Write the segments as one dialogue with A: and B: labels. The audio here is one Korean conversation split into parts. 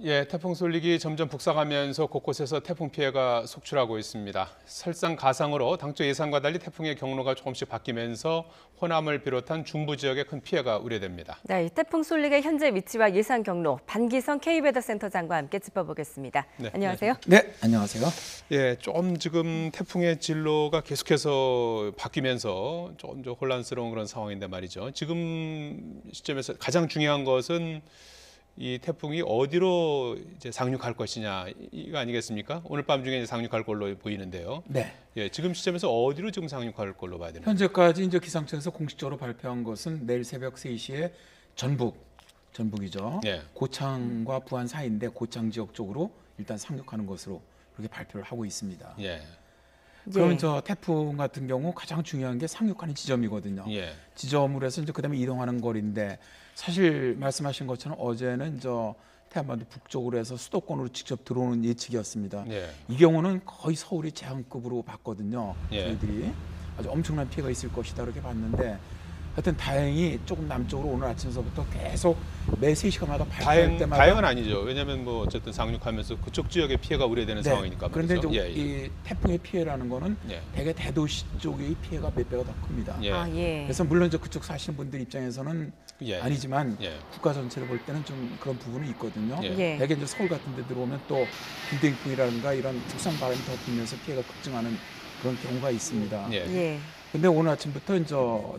A: 예, 태풍 쏠릭이 점점 북상하면서 곳곳에서 태풍 피해가 속출하고 있습니다. 설상가상으로 당초 예상과 달리 태풍의 경로가 조금씩 바뀌면서 호남을 비롯한 중부 지역에 큰 피해가 우려됩니다.
B: 네, 이 태풍 쏠릭의 현재 위치와 예상 경로 반기성 K웨더센터장과 함께 짚어보겠습니다.
A: 네,
B: 안녕하세요.
C: 네, 안녕하세요.
A: 예, 좀 지금 태풍의 진로가 계속해서 바뀌면서 좀 혼란스러운 그런 상황인데 말이죠. 지금 시점에서 가장 중요한 것은 이 태풍이 어디로 이제 상륙할 것이냐 이거 아니겠습니까? 오늘 밤 중에 이제 상륙할 걸로 보이는데요.
C: 네.
A: 예, 지금 시점에서 어디로 지금 상륙할 걸로 봐야 되나요?
C: 현재까지 이제 기상청에서 공식적으로 발표한 것은 내일 새벽 3시에 전북이죠.
A: 예.
C: 고창과 부안 사이인데 고창 지역 쪽으로 일단 상륙하는 것으로 그렇게 발표를 하고 있습니다.
A: 예.
C: 그러면 저 태풍 같은 경우 가장 중요한 게 상륙하는 지점이거든요.
A: 예.
C: 지점으로 해서 이제 그다음에 이동하는 거리인데 사실 말씀하신 것처럼 어제는 저 태안반도 북쪽으로 해서 수도권으로 직접 들어오는 예측이었습니다.
A: 예.
C: 이 경우는 거의 서울이 재앙급으로 봤거든요.
A: 예.
C: 저희들이 아주 엄청난 피해가 있을 것이다 이렇게 봤는데 하여튼 다행히 조금 남쪽으로 오늘 아침서부터 계속 매 3시간마다 발표할 때마다
A: 다행은 아니죠. 왜냐하면 뭐 어쨌든 상륙하면서 그쪽 지역에 피해가 우려되는
C: 네.
A: 상황이니까
C: 그런데
A: 말이죠.
C: 이제
A: 예, 예.
C: 이 태풍의 피해라는 거는
A: 예.
C: 대개 대도시 쪽의 피해가 몇 배가 더 큽니다.
A: 예.
B: 아, 예.
C: 그래서 물론 이제 그쪽 사시는 분들 입장에서는
A: 예.
C: 아니지만
A: 예.
C: 국가 전체를 볼 때는 좀 그런 부분이 있거든요.
A: 예.
B: 예.
C: 대개 이제 서울 같은 데 들어오면 또 빈대풍이라든가 이런 특성 바람이 더 불면서 피해가 급증하는 그런 경우가 있습니다.
A: 예.
B: 예.
C: 근데 오늘 아침부터 이제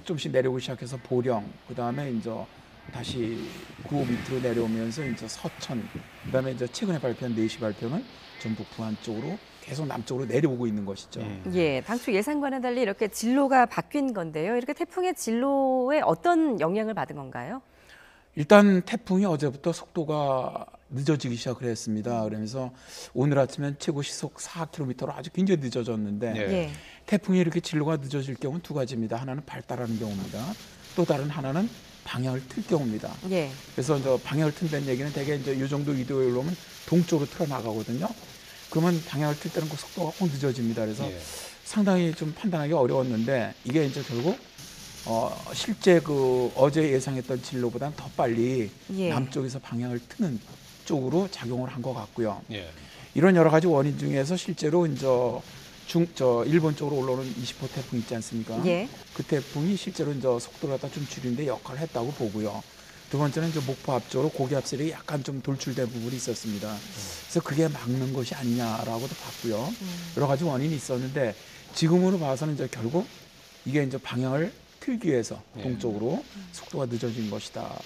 C: 좀씩 내려오기 시작해서 보령, 그다음에 이제 다시 구호 밑으로 내려오면서 이제 서천, 그다음에 이제 최근에 발표한 4시 발표는 전북 부안 쪽으로 계속 남쪽으로 내려오고 있는 것이죠.
B: 예, 당초 예상과는 달리 이렇게 진로가 바뀐 건데요. 이렇게 태풍의 진로에 어떤 영향을 받은 건가요?
C: 일단 태풍이 어제부터 속도가 늦어지기 시작을 했습니다. 그러면서 오늘 아침엔 최고 시속 4km로 아주 굉장히 늦어졌는데
A: 예.
B: 예.
C: 태풍이 이렇게 진로가 늦어질 경우는 두 가지입니다. 하나는 발달하는 경우입니다. 또 다른 하나는 방향을 틀 경우입니다.
B: 예.
C: 그래서 이제 방향을 튼다는 얘기는 대개 이제 이 정도 이도에 오면 동쪽으로 틀어 나가거든요. 그러면 방향을 틀 때는 그 속도가 확 늦어집니다. 그래서
A: 예.
C: 상당히 좀 판단하기 어려웠는데 이게 이제 결국 실제 그 어제 예상했던 진로보다는 더 빨리
B: 예.
C: 남쪽에서 방향을 트는 쪽으로 작용을 한 것 같고요.
A: 예.
C: 이런 여러 가지 원인 중에서 실제로 이제 일본 쪽으로 올라오는 20호 태풍 있지 않습니까?
B: 예.
C: 그 태풍이 실제로 이제 속도를 갖다 좀 줄이는데 역할을 했다고 보고요. 두 번째는 이제 목포 앞쪽으로 고기압 세력이 약간 좀 돌출된 부분이 있었습니다. 그래서 그게 막는 것이 아니냐라고도 봤고요. 여러 가지 원인이 있었는데 지금으로 봐서는 이제 결국 이게 이제 방향을 틀기 위해서
A: 예.
C: 동쪽으로 속도가 늦어진 것이다.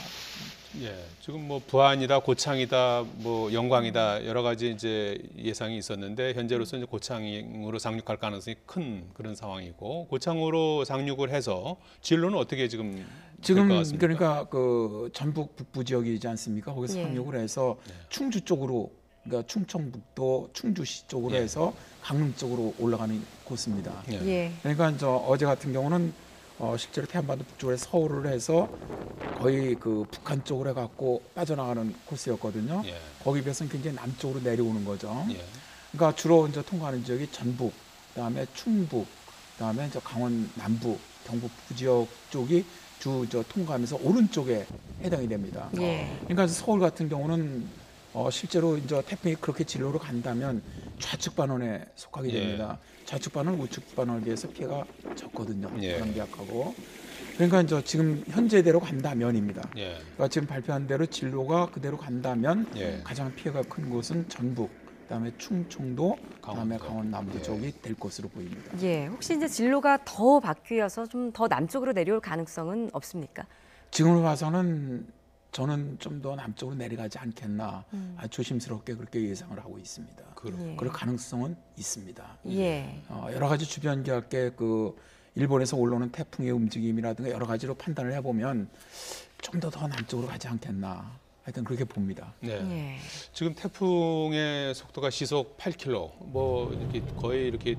A: 예, 지금 뭐 부안이다, 고창이다, 뭐 영광이다 여러 가지 이제 예상이 있었는데 현재로서 이제 고창으로 상륙할 가능성이 큰 그런 상황이고 고창으로 상륙을 해서 진로는 어떻게 지금 될 것 같습니까?
C: 그러니까 그 전북 북부 지역이지 않습니까? 거기서
B: 예.
C: 상륙을 해서 충주 쪽으로 그러니까 충청북도 충주시 쪽으로
A: 예.
C: 해서 강릉 쪽으로 올라가는 코스입니다.
A: 예.
B: 예.
C: 그러니까 이제 어제 같은 경우는 실제로 태안반도 북쪽에 서울을 해서 거의 그 북한 쪽으로 해갖고 빠져나가는 코스였거든요.
A: 예.
C: 거기 비해서는 굉장히 남쪽으로 내려오는 거죠.
A: 예.
C: 그러니까 주로 이제 통과하는 지역이 전북, 그다음에 충북, 그다음에 이제 강원 남부, 경북 북부 지역 쪽이 통과하면서 오른쪽에 해당이 됩니다.
B: 예.
C: 그러니까 서울 같은 경우는 실제로 이제 태풍이 그렇게 진로로 간다면 좌측 반원에 속하게
A: 예.
C: 됩니다. 좌측 반원, 우측 반원에 비해서 피해가 적거든요.
A: 예.
C: 바람기약하고. 그러니까 이제 지금 현재대로 간다면입니다.
A: 예.
C: 그러니까 지금 발표한 대로 진로가 그대로 간다면
A: 예.
C: 가장 피해가 큰 곳은 전북, 그다음에 충청도, 그다음에
A: 강원도.
C: 강원 남부
A: 예.
C: 쪽이 될 것으로 보입니다.
B: 예. 혹시 이제 진로가 더 바뀌어서 좀 더 남쪽으로 내려올 가능성은 없습니까?
C: 지금으로 봐서는 저는 좀 더 남쪽으로 내려가지 않겠나 아주 조심스럽게 그렇게 예상을 하고 있습니다.
B: 예.
C: 그럴 가능성은 있습니다.
B: 예.
C: 여러 가지 주변 지역의 그 일본에서 올라오는 태풍의 움직임이라든가 여러 가지로 판단을 해보면 좀 더 남쪽으로 가지 않겠나. 하여튼 그렇게 봅니다.
A: 네.
B: 예.
A: 지금 태풍의 속도가 시속 8km, 뭐 이렇게 거의 이렇게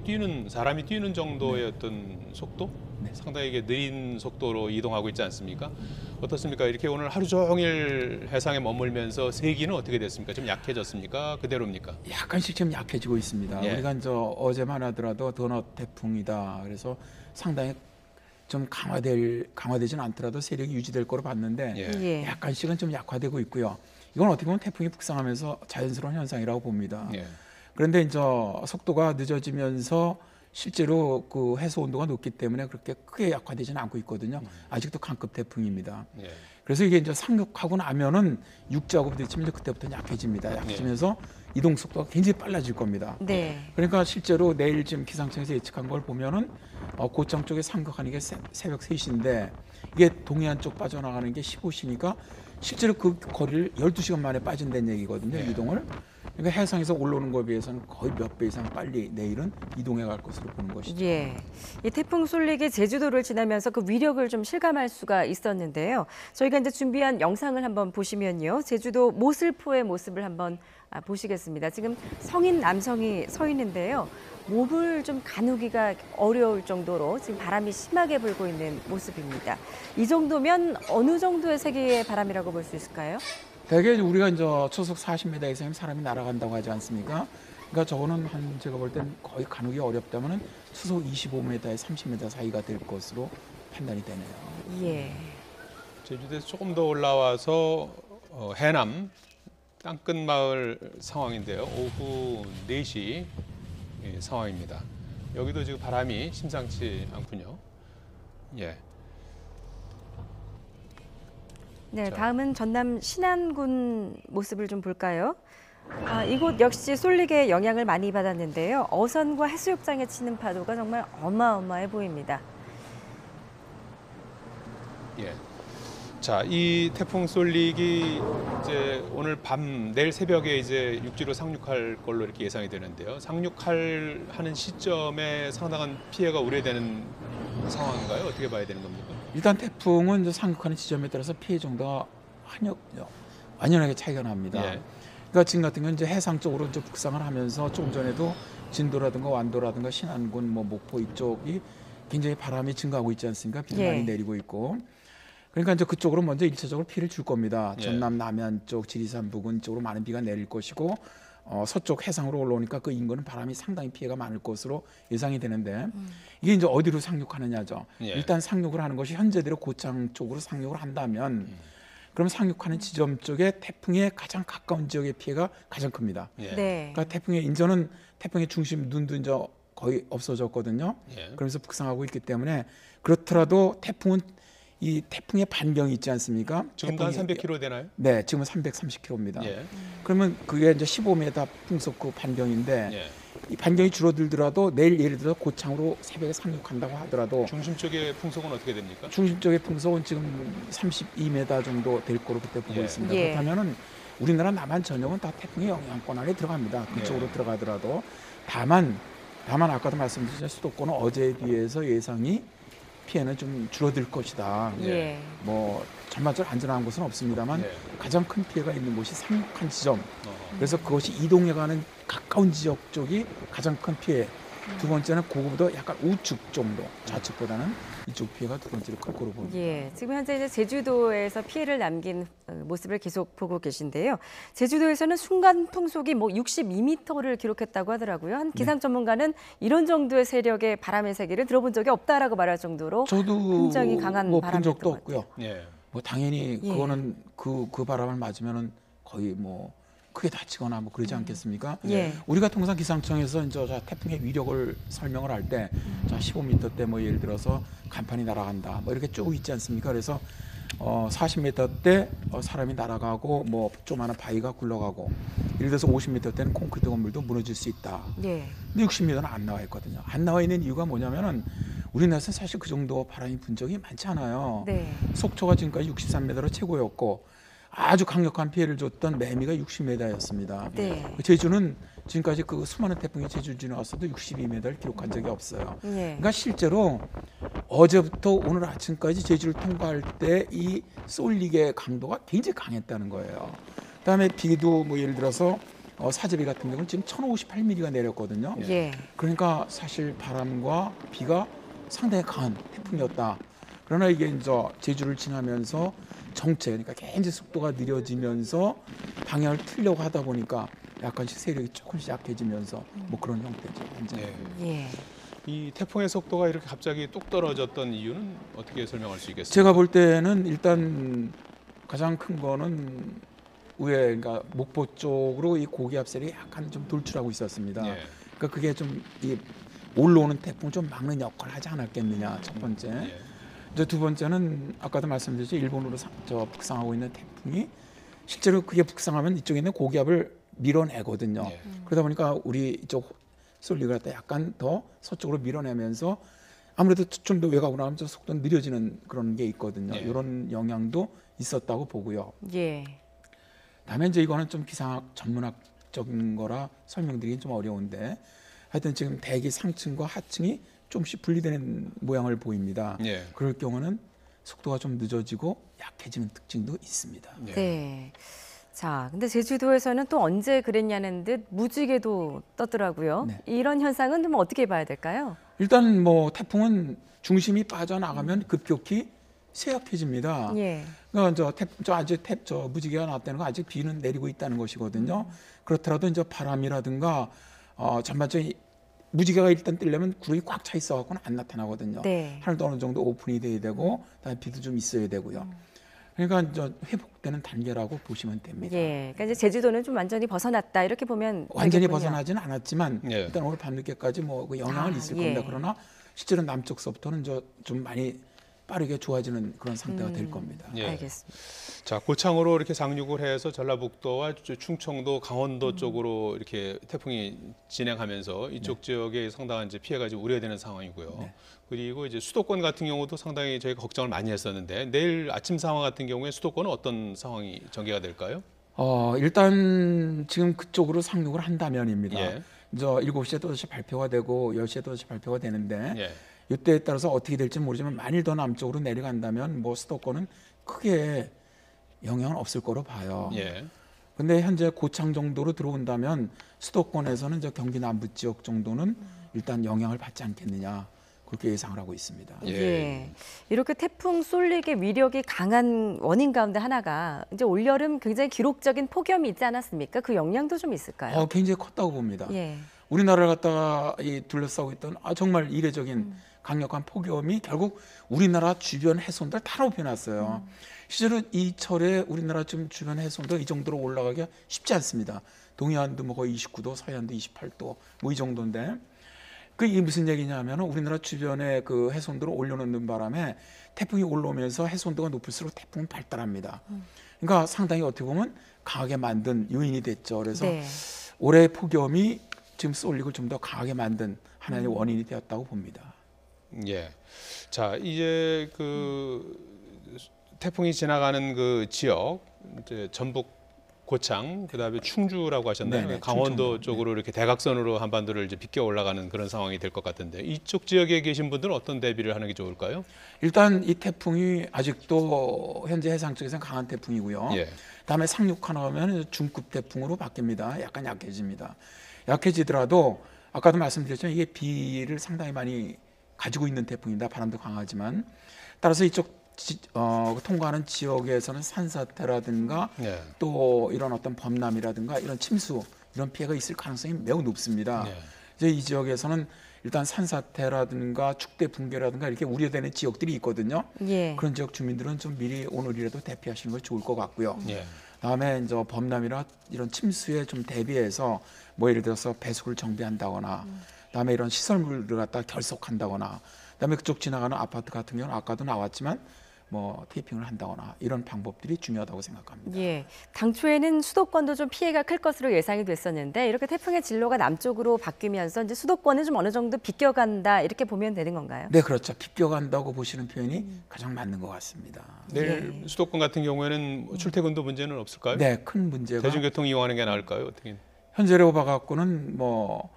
A: 사람이 뛰는 정도의 어떤 속도?
C: 네.
A: 상당히 이게 느린 속도로 이동하고 있지 않습니까? 어떻습니까? 이렇게 오늘 하루 종일 해상에 머물면서 세기는 어떻게 됐습니까? 좀 약해졌습니까? 그대로입니까?
C: 약간씩 지금 약해지고 있습니다.
A: 예.
C: 우리가 어제만 하더라도 더너 태풍이다. 그래서 상당히 좀 강화되지는 않더라도 세력이 유지될 거로 봤는데
A: 예.
B: 예.
C: 약간씩은 좀 약화되고 있고요. 이건 어떻게 보면 태풍이 북상하면서 자연스러운 현상이라고 봅니다.
A: 예.
C: 그런데 이제 속도가 늦어지면서 실제로 그 해수 온도가 높기 때문에 그렇게 크게 약화되지는 않고 있거든요. 아직도 강급 태풍입니다.
A: 예.
C: 그래서 이게 이제 상륙하고 나면은 육지하고 부딪히면 이제 그때부터 약해집니다. 약해지면서 이동 속도가 굉장히 빨라질 겁니다.
B: 네.
C: 그러니까 실제로 내일 지금 기상청에서 예측한 걸 보면은 고창 쪽에 상륙하는 게 새벽 3시인데 이게 동해안 쪽 빠져나가는 게 15시니까 실제로 그 거리를 12시간 만에 빠진다는 얘기거든요.
A: 네.
C: 이동을. 그러니까 해상에서 올라오는 거에 비해서는 거의 몇 배 이상 빨리 내일은 이동해 갈 것으로 보는 것이죠.
B: 예. 이 태풍 솔릭이 제주도를 지나면서 그 위력을 좀 실감할 수가 있었는데요. 저희가 이제 준비한 영상을 한번 보시면요. 제주도 모슬포의 모습을 한번 보시겠습니다. 지금 성인 남성이 서 있는데요. 몸을 좀 가누기가 어려울 정도로 지금 바람이 심하게 불고 있는 모습입니다. 이 정도면 어느 정도의 세기의 바람이라고 볼 수 있을까요?
C: 대개 우리가 이제 초속 40m 이상이면 사람이 날아간다고 하지 않습니까? 그러니까 저거는 한 제가 볼 땐 거의 가누기 어렵다면은 초속 25m에 30m 사이가 될 것으로 판단이 되네요.
B: 예.
A: 제주도에서 조금 더 올라와서 해남 땅끝 마을 상황인데요. 오후 4시 상황입니다. 여기도 지금 바람이 심상치 않군요. 예.
B: 네,
A: 자.
B: 다음은 전남 신안군 모습을 좀 볼까요? 이곳 역시 솔릭의 영향을 많이 받았는데요. 어선과 해수욕장에 치는 파도가 정말 어마어마해 보입니다.
A: 예. 자, 이 태풍 솔릭이 이제 오늘 밤 내일 새벽에 이제 육지로 상륙할 걸로 이렇게 예상이 되는데요. 하는 시점에 상당한 피해가 우려되는 상황인가요? 어떻게 봐야 되는 겁니까?
C: 일단 태풍은 이제 상륙하는 지점에 따라서 피해 정도가 완연하게 차이가 납니다.
A: 예.
C: 그러니까 지금 같은 경우는 이제 해상 쪽으로 이제 북상을 하면서 조금 전에도 진도라든가 완도라든가 신안군, 목포 이쪽이 굉장히 바람이 증가하고 있지 않습니까? 비가
B: 예.
C: 많이 내리고 있고. 그러니까 이제 그쪽으로 먼저 일차적으로 피해를 줄 겁니다.
A: 예.
C: 전남 남해안 쪽, 지리산 부근 쪽으로 많은 비가 내릴 것이고 서쪽 해상으로 올라오니까 그 인근은 바람이 상당히 피해가 많을 것으로 예상이 되는데 이게 이제 어디로 상륙하느냐죠.
A: 예.
C: 일단 상륙을 하는 것이 현재대로 고창 쪽으로 상륙을 한다면 그럼 상륙하는 지점 쪽에 태풍에 가장 가까운 지역의 피해가 가장 큽니다.
A: 예.
B: 네.
C: 그러니까 태풍의 중심 눈도 이제 거의 없어졌거든요.
A: 예.
C: 그러면서 북상하고 있기 때문에 그렇더라도 이 태풍의 반경이 있지 않습니까?
A: 지금도 한
C: 태풍이-
A: 300km 되나요?
C: 네, 지금은 330km입니다.
A: 예.
C: 그러면 그게 이제 15m 풍속 그 반경인데
A: 예.
C: 이 반경이 줄어들더라도 내일 예를 들어 고창으로 새벽에 상륙한다고 하더라도
A: 중심 쪽의 풍속은 어떻게 됩니까?
C: 중심 쪽의 풍속은 지금 32m 정도 될 거로 그때 보고
A: 예.
C: 있습니다.
B: 예.
C: 그렇다면은 우리나라 남한 전역은 다 태풍의 영향권 안에 들어갑니다. 그쪽으로
A: 예.
C: 들어가더라도 다만 아까도 말씀드렸지만 수도권은 어제에 비해서 예상이 피해는 좀 줄어들 것이다.
B: 예.
C: 전반적으로 안전한 곳은 없습니다만
A: 예.
C: 가장 큰 피해가 있는 곳이 상륙한 지점.
A: 어.
C: 그래서 그것이 이동해가는 가까운 지역 쪽이 가장 큰 피해. 두 번째는 그거보다 약간 우측 정도, 좌측보다는 이쪽 피해가 두 번째로 클 거로 보입니다.
B: 예, 지금 현재 이제 제주도에서 피해를 남긴 모습을 계속 보고 계신데요. 제주도에서는 순간 풍속이 62m를 기록했다고 하더라고요. 한 기상 전문가는 이런 정도의 세력의 바람의 세기를 들어본 적이 없다라고 말할 정도로
C: 저도
B: 굉장히 강한
C: 본
B: 바람이었던
C: 적도
B: 것 같아요.
C: 없고요.
A: 예.
C: 당연히
B: 예.
C: 그거는 그 바람을 맞으면은 거의 크게 다치거나 그러지 않겠습니까?
B: 예.
C: 우리가 통상 기상청에서 이제 태풍의 위력을 설명을 할 때 15m 대 예를 들어서 간판이 날아간다 이렇게 쭉 있지 않습니까? 그래서 40m 대 사람이 날아가고 조그마한 바위가 굴러가고 예를 들어서 50m 때는 콘크리트 건물도 무너질 수 있다.
B: 예.
C: 근데 60m는 안 나와 있거든요. 안 나와 있는 이유가 뭐냐면은 우리나라에서 사실 그 정도 바람이 분 적이 많지 않아요.
B: 네.
C: 속초가 지금까지 63m로 최고였고 아주 강력한 피해를 줬던 매미가 60m였습니다.
B: 네.
C: 제주는 지금까지 그 수많은 태풍이 제주를 지나왔어도 62m를 기록한 적이 없어요.
B: 예.
C: 그러니까 실제로 어제부터 오늘 아침까지 제주를 통과할 때 이 솔릭의 강도가 굉장히 강했다는 거예요. 그다음에 비도 예를 들어서 사제비 같은 경우는 지금 1058mm가 내렸거든요.
B: 예.
C: 그러니까 사실 바람과 비가 상당히 강한 태풍이었다. 그러나 이게 이제 제주를 지나면서 그러니까 굉장히 속도가 느려지면서 방향을 틀려고 하다 보니까 약간씩 세력이 조금씩 약해지면서 그런 형태죠. 완전.
A: 예.
B: 예.
A: 이 태풍의 속도가 이렇게 갑자기 뚝 떨어졌던 이유는 어떻게 설명할 수 있겠습니까?
C: 제가 볼 때는 일단 가장 큰 거는 위에 그러니까 목포 쪽으로 이 고기압셀이 약간 좀 돌출하고 있었습니다.
A: 예.
C: 그러니까 그게 좀 이 올라오는 태풍을 좀 막는 역할을 하지 않았겠느냐 첫 번째.
A: 예.
C: 이제 두 번째는 아까도 말씀드렸죠. 일본으로 북상하고 있는 태풍이 실제로 그게 북상하면 이쪽에 있는 고기압을 밀어내거든요.
A: 예.
C: 그러다 보니까 우리 이쪽 솔리가 갖다 약간 더 서쪽으로 밀어내면서 아무래도 좀 더 외곽으로 하면 속도가 느려지는 그런 게 있거든요.
A: 예.
C: 이런 영향도 있었다고 보고요.
B: 예.
C: 다음에 이제 이거는 좀 기상학 전문학적인 거라 설명드리기 좀 어려운데 하여튼 지금 대기 상층과 하층이 조금씩 분리되는 모양을 보입니다.
A: 예.
C: 그럴 경우는 속도가 좀 늦어지고 약해지는 특징도 있습니다.
A: 예.
B: 네. 자, 근데 제주도에서는 또 언제 그랬냐는 듯 무지개도 떴더라고요.
C: 네.
B: 이런 현상은 좀 어떻게 봐야 될까요?
C: 일단 뭐 태풍은 중심이 빠져나가면 급격히 쇠약해집니다.
B: 예.
C: 그러니까 저 무지개가 났다는 거 아직 비는 내리고 있다는 것이거든요. 그렇더라도 이제 바람이라든가 전반적인 무지개가 일단 뜨려면 구름이 꽉 차 있어 갖고는 안 나타나거든요.
B: 네.
C: 하늘도 어느 정도 오픈이 돼야 되고 그다음에 비도 좀 있어야 되고요. 그러니까 이제 회복되는 단계라고 보시면 됩니다.
B: 예. 그러니까 이제 제주도는 좀 완전히 벗어났다 이렇게 보면
C: 완전히
B: 되겠군요.
C: 벗어나지는 않았지만
A: 예.
C: 일단 오늘 밤늦게까지 뭐 그 영향은 있을
B: 예.
C: 겁니다. 그러나 실제로 남쪽서부터는 좀 많이 빠르게 좋아지는 그런 상태가 될 겁니다.
A: 예.
B: 알겠습니다.
A: 자, 고창으로 이렇게 상륙을 해서 전라북도와 충청도, 강원도 쪽으로 이렇게 태풍이 진행하면서 이쪽 지역에 상당한 이제 피해가 지금 우려되는 상황이고요.
C: 네.
A: 그리고 이제 수도권 같은 경우도 상당히 저희가 걱정을 많이 했었는데 내일 아침 상황 같은 경우에 수도권은 어떤 상황이 전개가 될까요?
C: 일단 지금 그쪽으로 상륙을 한다면입니다.
A: 예.
C: 이제 7시에 또다시 발표가 되고 10시에 또다시 발표가 되는데
A: 예.
C: 이때에 따라서 어떻게 될지 모르지만 만일 더 남쪽으로 내려간다면 뭐 수도권은 크게 영향은 없을 거로 봐요.
A: 예.
C: 근데 현재 고창 정도로 들어온다면 수도권에서는 이제 경기 남부 지역 정도는 일단 영향을 받지 않겠느냐 그렇게 예상을 하고 있습니다.
A: 예.
B: 예. 이렇게 태풍 쏠릭의 위력이 강한 원인 가운데 하나가 이제 올여름 굉장히 기록적인 폭염이 있지 않았습니까? 그 영향도 좀 있을까요?
C: 굉장히 컸다고 봅니다.
B: 예.
C: 우리나라를 갖다가 둘러싸고 있던 정말 이례적인 강력한 폭염이 결국 우리나라 주변 해손들 다 높여놨어요. 실제로 이 철에 우리나라 좀 주변 해손도 이 정도로 올라가기가 쉽지 않습니다. 동해안도 뭐 거의 29도, 서해안도 28도 뭐 이 정도인데 그게 무슨 얘기냐면 우리나라 주변에 그 해손도를 올려놓는 바람에 태풍이 올라오면서 해손도가 높을수록 태풍은 발달합니다. 그러니까 상당히 어떻게 보면 강하게 만든 요인이 됐죠. 그래서
B: 네.
C: 올해 폭염이 지금 쏠릭을 좀 더 강하게 만든 하나의 원인이 되었다고 봅니다.
A: 예. 자, 이제 그 태풍이 지나가는 그 지역, 이제 전북 고창, 그다음에 충주라고 하셨나요?
C: 네네,
A: 강원도
C: 충청도.
A: 쪽으로 이렇게 대각선으로 한반도를 이제 비껴 올라가는 그런 상황이 될 것 같은데 이쪽 지역에 계신 분들은 어떤 대비를 하는 게 좋을까요?
C: 일단 이 태풍이 아직도 현재 해상 쪽에서는 강한 태풍이고요.
A: 예.
C: 다음에 상륙하면 중급 태풍으로 바뀝니다. 약간 약해집니다. 약해지더라도 아까도 말씀드렸지만 이게 비를 상당히 많이 가지고 있는 태풍입니다. 바람도 강하지만 따라서 이쪽 통과하는 지역에서는 산사태라든가
A: 예.
C: 또 이런 어떤 범람이라든가 이런 침수 이런 피해가 있을 가능성이 매우 높습니다.
A: 예.
C: 이제 이 지역에서는 일단 산사태라든가 축대 붕괴라든가 이렇게 우려되는 지역들이 있거든요.
B: 예.
C: 그런 지역 주민들은 좀 미리 오늘이라도 대피하시는 것이 좋을 것 같고요.
A: 예.
C: 다음에 이제 범람이나 이런 침수에 좀 대비해서 뭐 예를 들어서 배수구를 정비한다거나 다음에 이런 시설물을 갖다 결속한다거나 그다음에 그쪽 지나가는 아파트 같은 경우는 아까도 나왔지만 뭐 테이핑을 한다거나 이런 방법들이 중요하다고 생각합니다.
B: 예. 당초에는 수도권도 좀 피해가 클 것으로 예상이 됐었는데 이렇게 태풍의 진로가 남쪽으로 바뀌면서 이제 수도권은 좀 어느 정도 비껴간다 이렇게 보면 되는 건가요?
C: 네, 그렇죠. 비껴간다고 보시는 표현이 가장 맞는 것 같습니다.
A: 내일 수도권 같은 경우에는 뭐 출퇴근도 문제는 없을까요?
C: 네, 큰 문제가
A: 대중교통 이용하는 게 나을까요? 어떻게?
C: 현재로 봐갖고는 뭐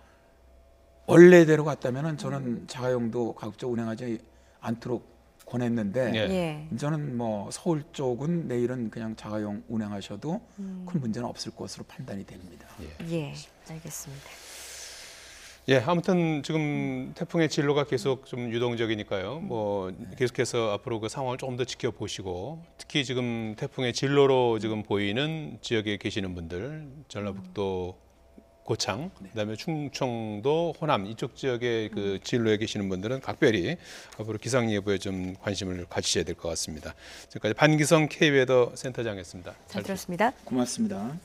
C: 원래대로 갔다면은 저는 자가용도 가급적 운행하지 않도록 권했는데
A: 예.
B: 예.
C: 저는 뭐 서울 쪽은 내일은 그냥 자가용 운행하셔도 큰 문제는 없을 것으로 판단이 됩니다.
B: 예. 알겠습니다.
A: 예, 아무튼 지금 태풍의 진로가 계속 좀 유동적이니까요. 뭐 계속해서 앞으로 그 상황을 조금 더 지켜보시고 특히 지금 태풍의 진로로 지금 보이는 지역에 계시는 분들, 전라북도 고창, 그다음에 충청도, 호남 이쪽 지역의 그 진로에 계시는 분들은 각별히 앞으로 기상 예보에 좀 관심을 가지셔야 될 것 같습니다. 지금까지 반기성 K웨더 센터장이었습니다.
B: 잘 들었습니다.
C: 고맙습니다.